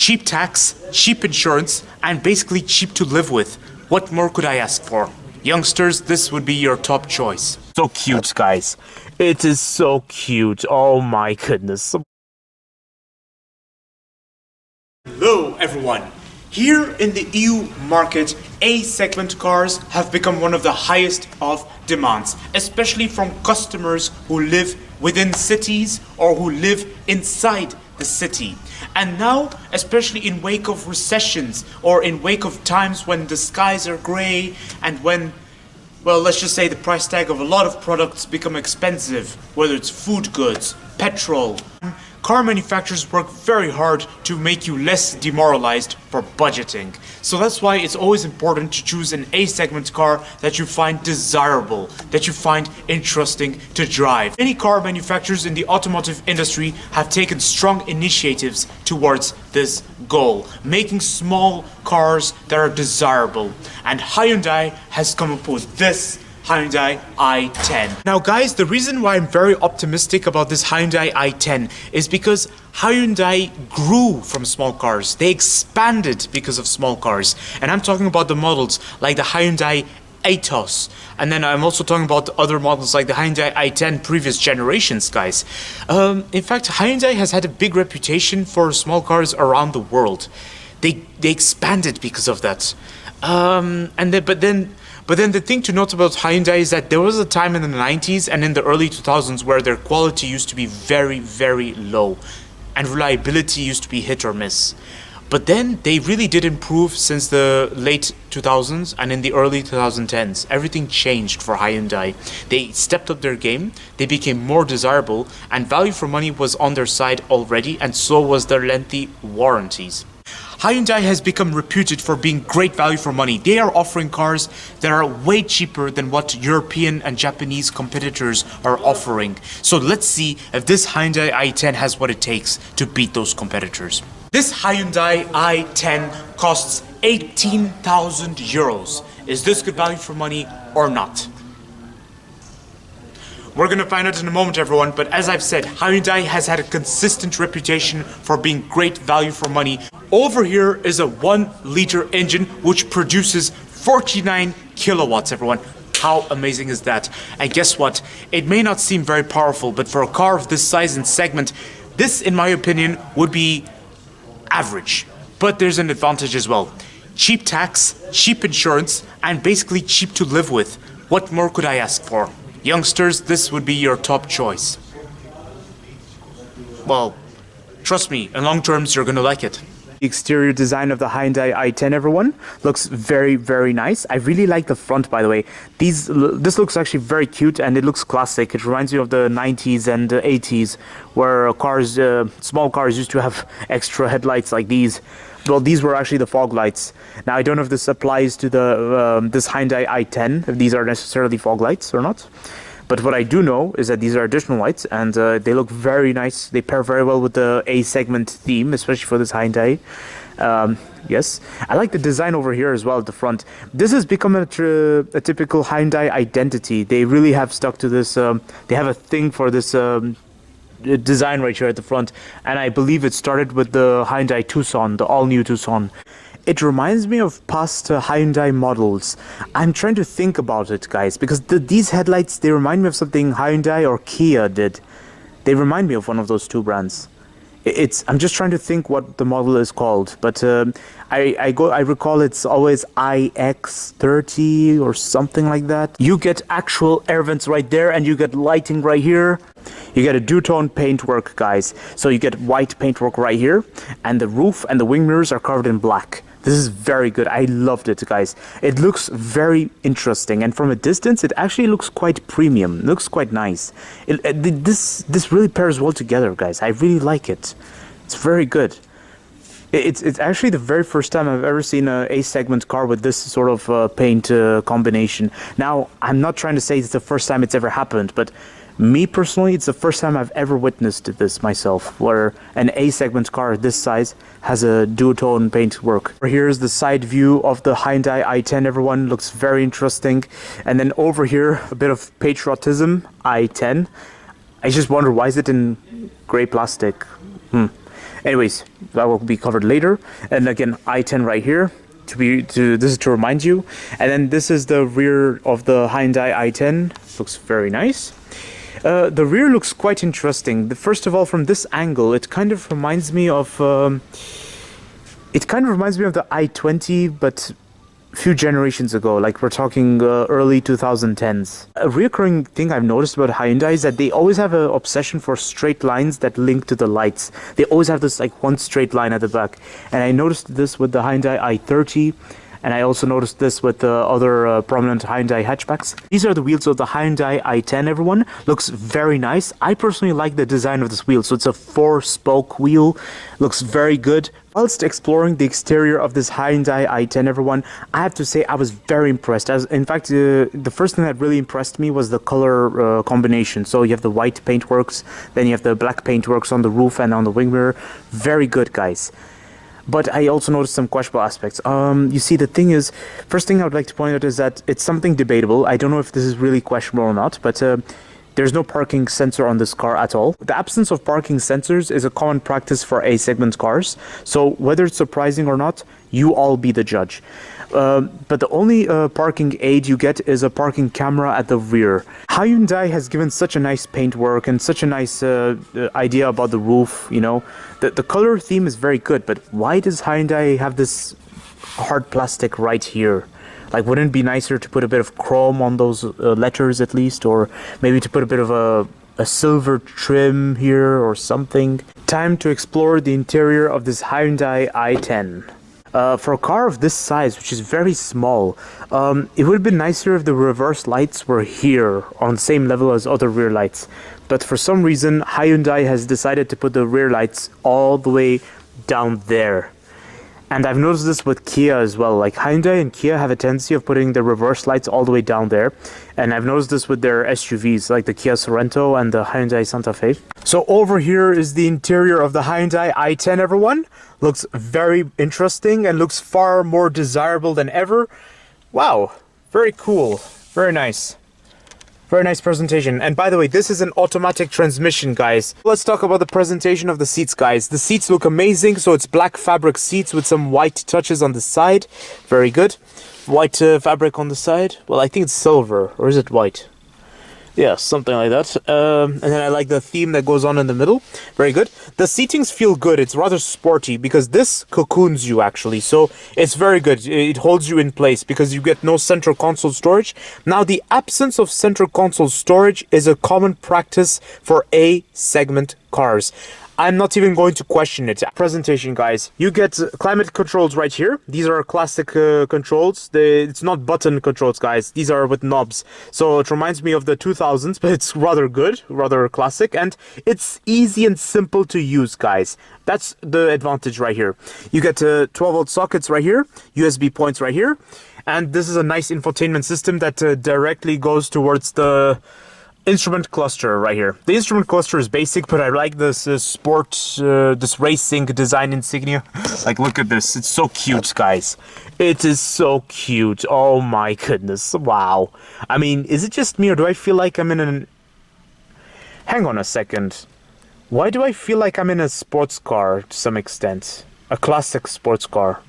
Cheap tax, cheap insurance, and basically cheap to live with. What more could I ask for? Youngsters, this would be your top choice. So cute, guys. It is so cute. Oh my goodness. Hello everyone. Here in the EU market, A-segment cars have become one of the highest of demands, especially from customers who live within cities or who live inside the city. And now, especially in wake of recessions or in wake of times when the skies are grey and when, well, let's just say the price tag of a lot of products become expensive, whether it's food goods, petrol. Car manufacturers work very hard to make you less demoralized for budgeting. So that's why it's always important to choose an A-segment car that you find desirable, that you find interesting to drive. Many car manufacturers in the automotive industry have taken strong initiatives towards this goal, making small cars that are desirable. And Hyundai has come up with this Hyundai i10. Now guys, the reason why I'm very optimistic about this Hyundai i10 is because Hyundai grew from small cars. They expanded because of small cars. And I'm talking about the models like the Hyundai Atos. And then I'm also talking about other models like the Hyundai i10 previous generations, guys. In fact, Hyundai has had a big reputation for small cars around the world. They expanded because of that. But then the thing to note about Hyundai is that there was a time in the 90s and in the early 2000s where their quality used to be very, very low and reliability used to be hit or miss. But then they really did improve since the late 2000s and in the early 2010s. Everything changed for Hyundai. They stepped up their game, they became more desirable, and value for money was on their side already, and so was their lengthy warranties. Hyundai has become reputed for being great value for money. They are offering cars that are way cheaper than what European and Japanese competitors are offering. So let's see if this Hyundai i10 has what it takes to beat those competitors. This Hyundai i10 costs 18,000 euros. Is this good value for money or not? We're gonna find out in a moment, everyone, but as I've said, Hyundai has had a consistent reputation for being great value for money. Over here is a 1-liter engine which produces 49 kilowatts, everyone. How amazing is that? And guess what? It may not seem very powerful, but for a car of this size and segment, this, in my opinion, would be average. But there's an advantage as well. Cheap tax, cheap insurance, and basically cheap to live with. What more could I ask for? Youngsters, this would be your top choice. Well, trust me, in long terms, you're gonna like it. The exterior design of the Hyundai i10, everyone, looks very, very nice. I really like the front, by the way. This looks actually very cute and it looks classic. It reminds me of the 90s and the 80s where cars, small cars used to have extra headlights like these. Well, these were actually the fog lights. Now, I don't know if this applies to the this Hyundai i10, if these are necessarily fog lights or not. But what I do know is that these are additional lights, and they look very nice. They pair very well with the A-segment theme, especially for this Hyundai. Yes, I like the design over here as well at the front. This has become a typical Hyundai identity. They really have stuck to this. They have a thing for this design right here at the front, and I believe it started with the Hyundai Tucson, the all-new Tucson. It reminds me of past Hyundai models. I'm trying to think about it, guys, because these headlights, they remind me of something Hyundai or Kia did. They remind me of one of those two brands. I'm just trying to think what the model is called, but I recall it's always iX30 or something like that. You get actual air vents right there, and you get lighting right here. You get a two-tone paintwork, guys. So you get white paintwork right here, and the roof and the wing mirrors are covered in black. This is very good. I loved it, guys. It looks very interesting, and from a distance, it actually looks quite premium. It looks quite nice. This really pairs well together, guys. I really like it. It's very good. It's actually the very first time I've ever seen a A-segment car with this sort of paint combination. Now, I'm not trying to say it's the first time it's ever happened, but me personally, it's the first time I've ever witnessed this myself, where an A-segment car this size has a duotone paint work. Here's the side view of the Hyundai i10, everyone. Looks very interesting. And then over here, a bit of patriotism, i10. I just wonder, why is it in gray plastic? Anyways, that will be covered later. And again, i10 right here. This is to remind you. And then this is the rear of the Hyundai i10. Looks very nice. The rear looks quite interesting. First of all, from this angle, it kind of reminds me of the i20, but a few generations ago. Like we're talking early 2010s. A recurring thing I've noticed about Hyundai is that they always have an obsession for straight lines that link to the lights. They always have this like one straight line at the back. And I noticed this with the Hyundai i30. And I also noticed this with the other prominent Hyundai hatchbacks. These are the wheels of the Hyundai i10, everyone. Looks very nice. I personally like the design of this wheel. So it's a 4-spoke wheel. Looks very good. Whilst exploring the exterior of this Hyundai i10, everyone, I have to say I was very impressed. In fact, the first thing that really impressed me was the color combination. So you have the white paintworks, then you have the black paintworks on the roof and on the wing mirror. Very good, guys. But I also noticed some questionable aspects. You see, the thing is, first thing I would like to point out is that it's something debatable. I don't know if this is really questionable or not, but there's no parking sensor on this car at all. The absence of parking sensors is a common practice for A-segment cars. So whether it's surprising or not, you all be the judge. But the only parking aid you get is a parking camera at the rear. Hyundai has given such a nice paintwork and such a nice idea about the roof, you know. The color theme is very good, but why does Hyundai have this hard plastic right here? Like, wouldn't it be nicer to put a bit of chrome on those letters at least, or maybe to put a bit of a silver trim here or something? Time to explore the interior of this Hyundai i10. For a car of this size, which is very small, it would have been nicer if the reverse lights were here on the same level as other rear lights. But for some reason, Hyundai has decided to put the rear lights all the way down there. And I've noticed this with Kia as well. Like Hyundai and Kia have a tendency of putting the reverse lights all the way down there. And I've noticed this with their SUVs, like the Kia Sorento and the Hyundai Santa Fe. So over here is the interior of the Hyundai i10, everyone. Looks very interesting and looks far more desirable than ever. Wow, very cool, very nice. Very nice presentation. And by the way, this is an automatic transmission, guys. Let's talk about the presentation of the seats, guys. The seats look amazing. So it's black fabric seats with some white touches on the side. Very good. White fabric on the side. Well, I think it's silver. Or is it white? Yeah, something like that. And then I like the theme that goes on in the middle. Very good. The seatings feel good. It's rather sporty because this cocoons you actually. So it's very good. It holds you in place because you get no central console storage. Now, the absence of central console storage is a common practice for A-segment cars. I'm not even going to question it. Presentation, guys. You get climate controls right here. These are classic controls. It's not button controls, guys. These are with knobs. So it reminds me of the 2000s, but it's rather good, rather classic. And it's easy and simple to use, guys. That's the advantage right here. You get 12-volt sockets right here, USB points right here. And this is a nice infotainment system that directly goes towards the instrument cluster right here. The instrument cluster is basic, but I like this this racing design insignia. Like, look at this. It's so cute, guys. It is so cute. Oh my goodness. Wow. I mean, is it just me or do I feel like I'm in an... Hang on a second. Why do I feel like I'm in a sports car to some extent? A classic sports car.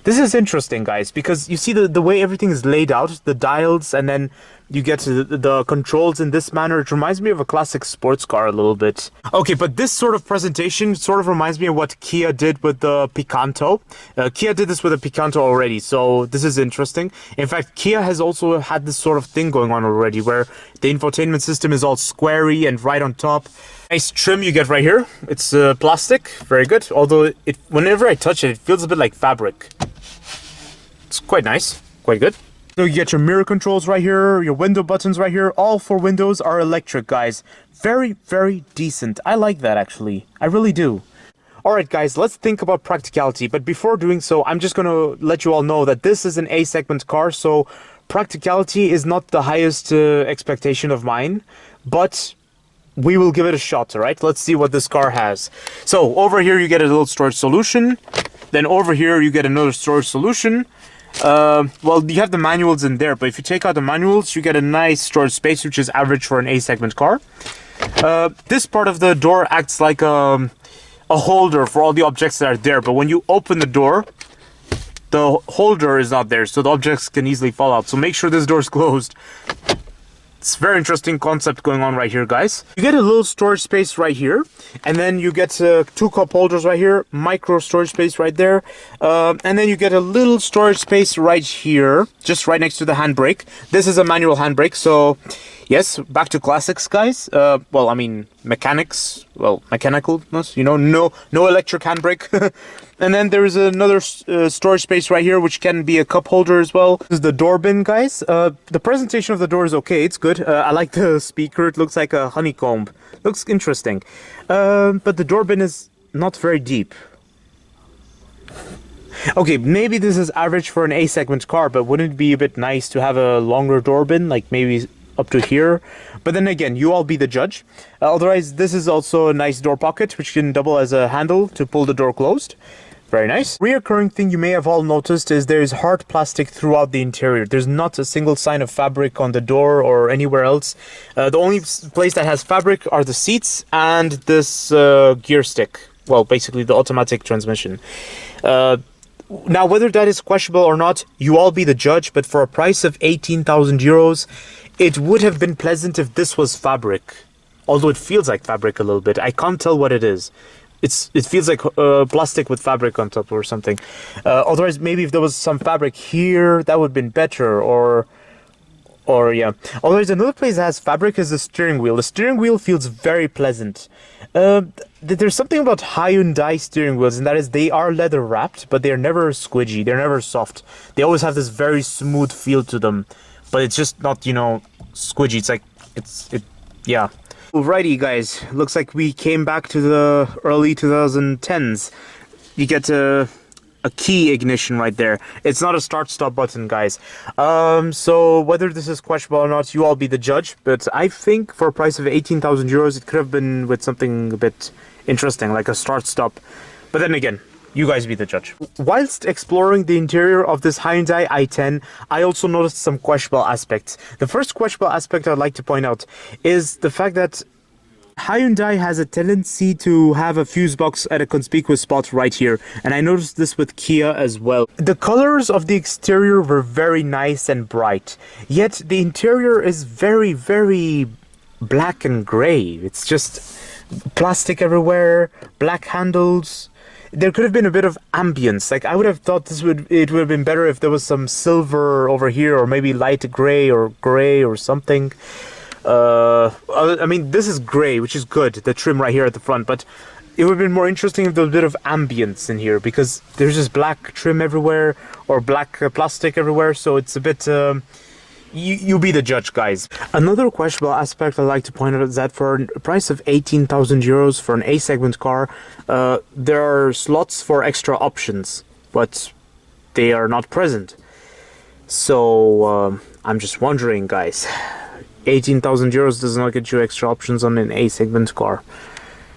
This is interesting, guys, because you see the way everything is laid out, the dials, and then you get the controls in this manner. It reminds me of a classic sports car a little bit. Okay, but this sort of presentation sort of reminds me of what Kia did with the Picanto. Kia did this with the Picanto already, so this is interesting. In fact, Kia has also had this sort of thing going on already, where the infotainment system is all squarey and right on top. Nice trim you get right here. It's plastic, very good. Although whenever I touch it, it feels a bit like fabric. It's quite nice, quite good. So you get your mirror controls right here, your window buttons right here. All 4 windows are electric, guys. Very, very decent. I like that, actually. I really do. Alright, guys, let's think about practicality. But before doing so, I'm just going to let you all know that this is an A-segment car, so practicality is not the highest expectation of mine. But we will give it a shot, alright? Let's see what this car has. So, over here you get a little storage solution. Then over here you get another storage solution. Well, you have the manuals in there, but if you take out the manuals, you get a nice storage space, which is average for an A-segment car. This part of the door acts like a a holder for all the objects that are there, but when you open the door, the holder is not there, so the objects can easily fall out. So make sure this door is closed. It's a very interesting concept going on right here, guys. You get a little storage space right here, and then you get 2 cup holders right here, micro storage space right there, and then you get a little storage space right here, just right next to the handbrake. This is a manual handbrake, so yes, back to classics, guys. Well, I mean, mechanicalness, you know, no electric handbrake. And then there's another storage space right here, which can be a cup holder as well. This is the door bin, guys. The presentation of the door is okay. It's good. I like the speaker. It looks like a honeycomb. Looks interesting. But the door bin is not very deep. Okay, maybe this is average for an A-segment car, but wouldn't it be a bit nice to have a longer door bin, like maybe up to here? But then again, you all be the judge. Otherwise, this is also a nice door pocket, which can double as a handle to pull the door closed. Very nice. Reoccurring thing you may have all noticed is there is hard plastic throughout the interior. There's not a single sign of fabric on the door or anywhere else. The only place that has fabric are the seats and this gear stick. Well, basically the automatic transmission. Now, whether that is questionable or not, you all be the judge, but for a price of 18,000 euros, it would have been pleasant if this was fabric. Although it feels like fabric a little bit. I can't tell what it is. It feels like plastic with fabric on top or something. Otherwise, maybe if there was some fabric here, that would have been better. Or yeah. Otherwise, another place that has fabric is the steering wheel. The steering wheel feels very pleasant. There's something about Hyundai steering wheels, and that is they are leather wrapped, but they're never squidgy. They're never soft. They always have this very smooth feel to them. But it's just not, you know, squidgy. It's like, yeah. Alrighty, guys. Looks like we came back to the early 2010s. You get a key ignition right there. It's not a start-stop button, guys. So whether this is questionable or not, you all be the judge. But I think for a price of 18,000 euros, it could have been with something a bit interesting, like a start-stop. But then again, you guys be the judge. Whilst exploring the interior of this Hyundai i10, I also noticed some questionable aspects. The first questionable aspect I'd like to point out is the fact that Hyundai has a tendency to have a fuse box at a conspicuous spot right here, and I noticed this with Kia as well. The colors of the exterior were very nice and bright, yet the interior is very, very black and gray. It's just plastic everywhere, black handles. There could have been a bit of ambience. Like, I would have thought it would have been better if there was some silver over here, or maybe light gray or something. I mean, this is gray, which is good, the trim right here at the front, but it would have been more interesting if there was a bit of ambience in here, because there's just black trim everywhere, or black plastic everywhere, so it's a bit, you be the judge, guys. Another questionable aspect I'd like to point out is that for a price of 18,000 euros for an A-segment car, there are slots for extra options, but they are not present. So, I'm just wondering, guys, 18,000 euros does not get you extra options on an A-segment car.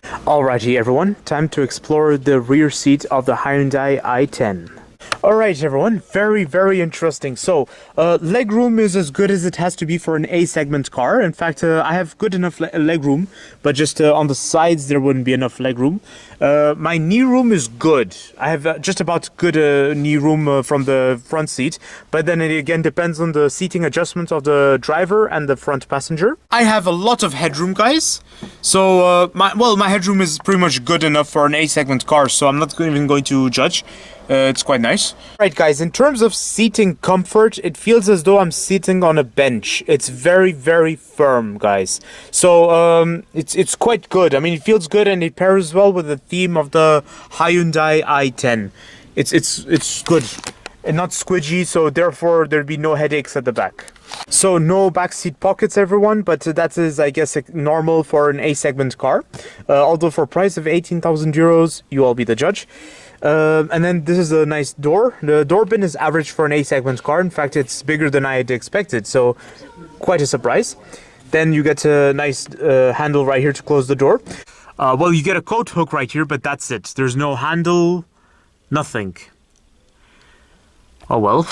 Alrighty, everyone, time to explore the rear seat of the Hyundai i10. Alright, everyone, very, very interesting. So, legroom is as good as it has to be for an A-segment car. In fact, I have good enough legroom, but just on the sides there wouldn't be enough legroom. My knee room is good. I have just about good knee room from the front seat, but then it again depends on the seating adjustment of the driver and the front passenger. I have a lot of headroom, guys. So, my headroom is pretty much good enough for an A-segment car, so I'm not even going to judge. It's quite nice. Right, guys, in terms of seating comfort, it feels as though I'm sitting on a bench. It's very, very firm, guys. So, it's quite good. I mean, it feels good and it pairs well with the theme of the Hyundai i10. It's good and not squidgy, so therefore there'd be no headaches at the back. So no backseat pockets, everyone, but that is, I guess, normal for an A-segment car. Although for a price of 18,000 euros, you all be the judge. And then this is a nice door. The door bin is average for an A-segment car. In fact, it's bigger than I had expected, so quite a surprise. Then you get a nice handle right here to close the door. Well, you get a coat hook right here, but that's it. There's no handle, nothing. Oh well.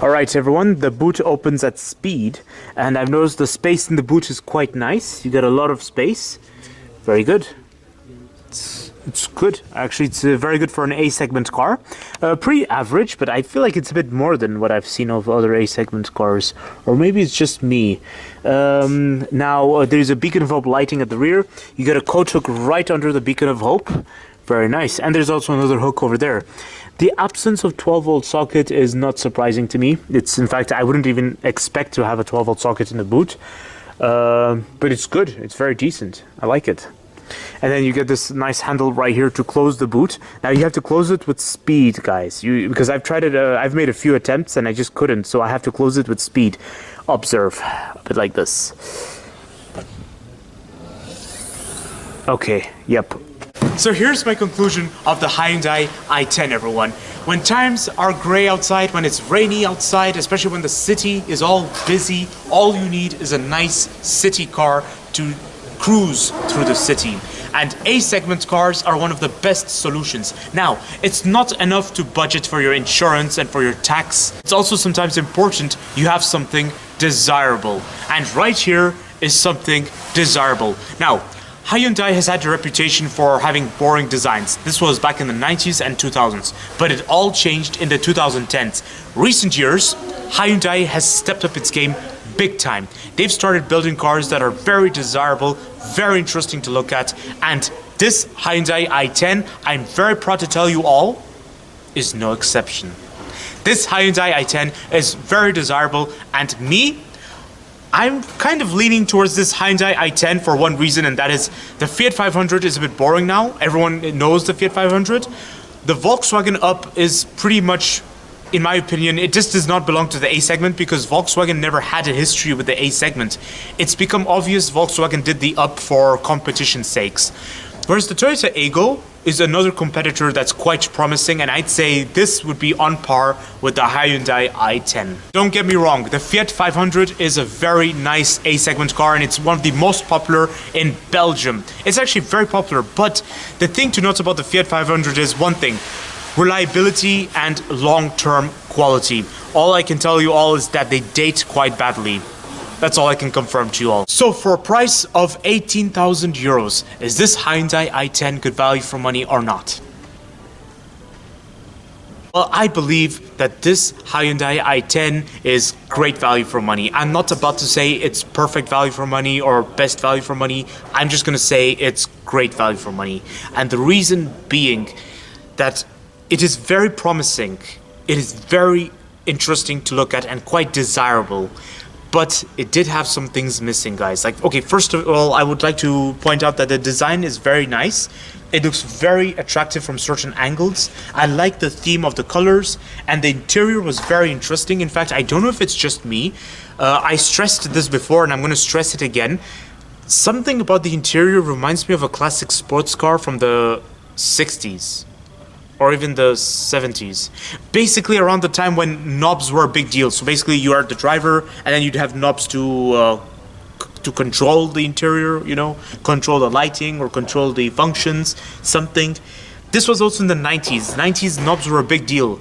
Alright everyone, the boot opens at speed, and I've noticed the space in the boot is quite nice. You get a lot of space. Very good. It's good. Actually, it's very good for an A-segment car. Pretty average, but I feel like it's a bit more than what I've seen of other A-segment cars. Or maybe it's just me. Now, there's a beacon of hope lighting at the rear. You get a coat hook right under the beacon of hope. Very nice. And there's also another hook over there. The absence of 12-volt socket is not surprising to me. It's, in fact, I wouldn't even expect to have a 12-volt socket in the boot. But it's good. It's very decent. I like it. And then you get this nice handle right here to close the boot. Now you have to close it with speed, guys. Because I've tried it, I've made a few attempts and I just couldn't. So I have to close it with speed. Observe. A bit like this. Okay, yep. So here's my conclusion of the Hyundai i10, everyone. When times are gray outside, when it's rainy outside, especially when the city is all busy, all you need is a nice city car to cruise through the city. And A-segment cars are one of the best solutions. Now, it's not enough to budget for your insurance and for your tax. It's also sometimes important you have something desirable. And right here is something desirable. Now, Hyundai has had a reputation for having boring designs. This was back in the 90s and 2000s, but it all changed in the 2010s. Recent years, Hyundai has stepped up its game big time. They've started building cars that are very desirable, very interesting to look at, and this Hyundai i10, I'm very proud to tell you all, is no exception. This Hyundai i10 is very desirable, and I'm kind of leaning towards this Hyundai i10 for one reason, and that is the Fiat 500 is a bit boring now. Everyone knows the Fiat 500. The Volkswagen Up is pretty much, in my opinion, it just does not belong to the A segment because Volkswagen never had a history with the A segment. It's become obvious Volkswagen did the Up for competition's sakes. Whereas the Toyota Aygo is another competitor that's quite promising, and I'd say this would be on par with the Hyundai i10. Don't get me wrong, the Fiat 500 is a very nice A-segment car, and it's one of the most popular in Belgium. It's actually very popular, but the thing to note about the Fiat 500 is one thing: reliability and long-term quality. All I can tell you all is that they date quite badly. That's all I can confirm to you all. So for a price of 18,000 euros, is this Hyundai i10 good value for money or not? Well, I believe that this Hyundai i10 is great value for money. I'm not about to say it's perfect value for money or best value for money. I'm just gonna say it's great value for money. And the reason being that it is very promising. It is very interesting to look at and quite desirable. But it did have some things missing, guys. Like, okay, first of all, I would like to point out that the design is very nice. It looks very attractive from certain angles. I like the theme of the colors, and the interior was very interesting. In fact, I don't know if it's just me. I stressed this before, and I'm going to stress it again. Something about the interior reminds me of a classic sports car from the 60s. Or even the 70s. Basically around the time when knobs were a big deal. So basically you are the driver and then you'd have knobs to control the interior, you know, control the lighting or control the functions, something. This was also in the 90s. 90s knobs were a big deal.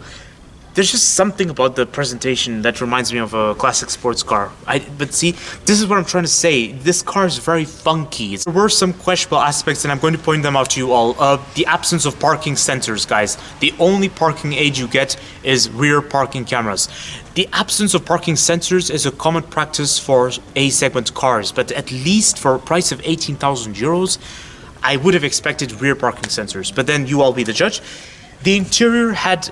There's just something about the presentation that reminds me of a classic sports car. But see, this is what I'm trying to say. This car is very funky. There were some questionable aspects, and I'm going to point them out to you all. The absence of parking sensors, guys. The only parking aid you get is rear parking cameras. The absence of parking sensors is a common practice for A-segment cars, but at least for a price of 18,000 euros, I would have expected rear parking sensors. But then you all be the judge. The interior had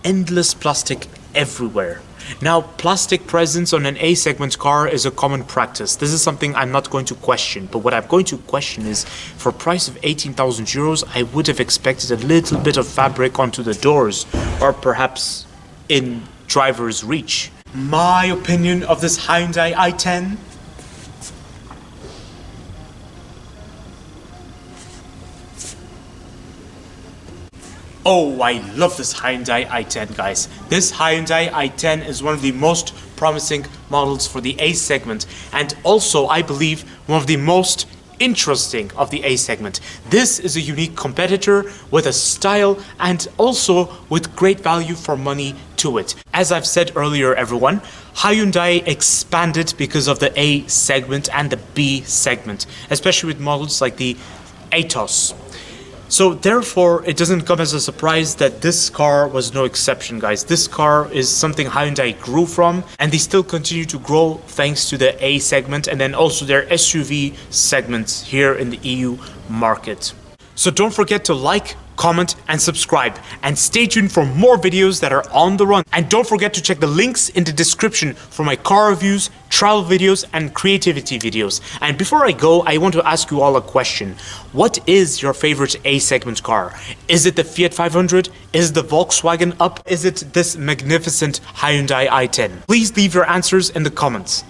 endless plastic everywhere. Now, plastic presence on an A-segment car is a common practice. This is something I'm not going to question, but what I'm going to question is, for a price of 18,000 euros, I would have expected a little bit of fabric onto the doors, or perhaps in driver's reach. My opinion of this Hyundai i10? Oh, I love this Hyundai i10, guys. This Hyundai i10 is one of the most promising models for the A segment, and also, I believe, one of the most interesting of the A segment. This is a unique competitor with a style and also with great value for money too. to it. As I've said earlier, everyone, Hyundai expanded because of the A segment and the B segment, especially with models like the Atos. So therefore, it doesn't come as a surprise that this car was no exception, guys. This car is something Hyundai grew from, and they still continue to grow thanks to the A segment and then also their SUV segments here in the EU market. So don't forget to like, comment, and subscribe, and stay tuned for more videos that are on the run. And don't forget to check the links in the description for my car reviews, travel videos, and creativity videos. And before I go, I want to ask you all a question. What is your favorite A segment car? Is it the Fiat 500? Is it the Volkswagen Up? Is it this magnificent Hyundai i10? Please leave your answers in the comments.